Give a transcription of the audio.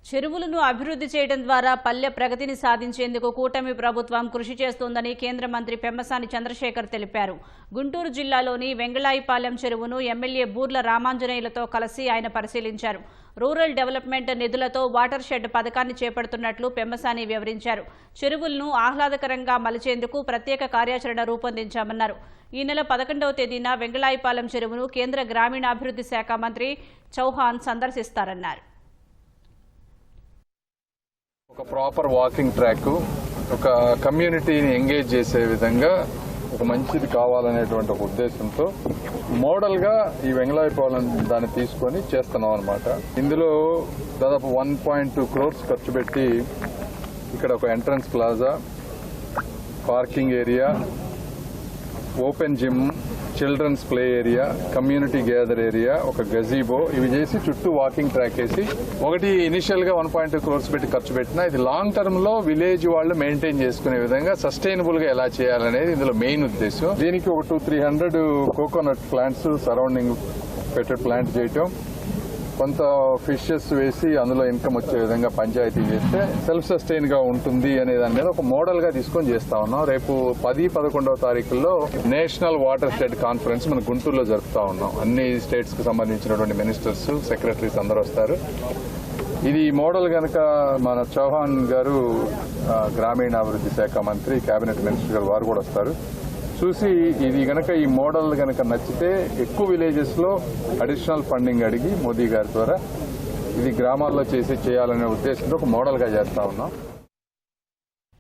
చెరువులను అభివృద్ధి చేయడం ద్వారా పల్లె ప్రగతిని సాధించేందుకు కూటమి ప్రభుత్వం కృషి చేస్తోందని కేంద్ర మంత్రి పెమ్మసాని చంద్రశేఖర్ తెలిపారు. గుంటూరు జిల్లాలోని వెంగళాయిపాలెం చెరువును ఎమ్మెల్యే బూర్ల రామాంజనేయులతో కలిసి ఆయన పరిశీలించారు. రూరల్ డెవలప్మెంట్ నిధులతో వాటర్ షెడ్ పథకాన్ని చేపడుతున్నట్లు పెమ్మసాని వివరించారు. చెరువులను ఆహ్లాదకరంగా మలిచేందుకు ప్రత్యేక కార్యాచరణ రూపొందించామన్నారు. ఈ నెల 11వ తేదీన వెంగళాయిపాలెం చెరువును కేంద్ర గ్రామీణాభివృద్ధి శాఖ మంత్రి చౌహాన్ సందర్శిస్తారన్నారు. ఒక ప్రాపర్ వాకింగ్ ట్రాక్, ఒక కమ్యూనిటీని ఎంగేజ్ చేసే విధంగా ఒక మంచిది కావాలనేటువంటి ఒక ఉద్దేశంతో మోడల్గా ఈ వెంగళాయిపాలెం దాన్ని తీసుకొని చేస్తున్నాం అనమాట. ఇందులో దాదాపు 1.2 crores ఖర్చు పెట్టి ఇక్కడ ఒక entrance plaza, parking area, open gym, children's play area, community gather area, ఒక గజీబో ఇవి చేసి చుట్టూ వాకింగ్ ట్రాక్ వేసి ఒకటి ఇనిషియల్ గా 1.2 crores పెట్టి ఖర్చు పెట్టినా ఇది లాంగ్ టర్మ్ లో విలేజ్ వాళ్ళు మెయింటైన్ చేసుకునే విధంగా సస్టైనబుల్ గా ఎలా చేయాలనేది ఇందులో మెయిన్ ఉద్దేశం. దీనికి ఒక 200-300 కోకోనట్ ప్లాంట్స్ సరౌండింగ్ పెట్టే ప్లాంట్ చేయటం, కొంత ఫిషెస్ వేసి అందులో ఇన్కమ్ వచ్చే విధంగా పంచాయతీ చేస్తే సెల్ఫ్ సస్టైన్ గా ఉంటుంది అనే దాని మీద ఒక మోడల్ గా తీసుకొని చేస్తా ఉన్నాం. రేపు 10-11వ తారీఖుల్లో నేషనల్ వాటర్ షెడ్ కాన్ఫరెన్స్ మన గుంటూరులో జరుపుతా ఉన్నాం. అన్ని స్టేట్స్ కు సంబంధించినటువంటి మినిస్టర్స్, సెక్రటరీస్ అందరూ వస్తారు. ఇది మోడల్ గనక మన చౌహాన్ గారు గ్రామీణాభివృద్ధి శాఖ మంత్రి, కేబినెట్ మినిస్టర్ గారు వారు కూడా వస్తారు. చూసి ఇది గనక ఈ మోడల్ గనక నచ్చితే ఎక్కువ విలేజెస్ లో అడిషనల్ ఫండింగ్ అడిగి మోదీ గారి ద్వారా ఇది గ్రామాల్లో చేయాలనే ఉద్దేశంతో ఒక మోడల్ గా చేస్తా ఉన్నాం.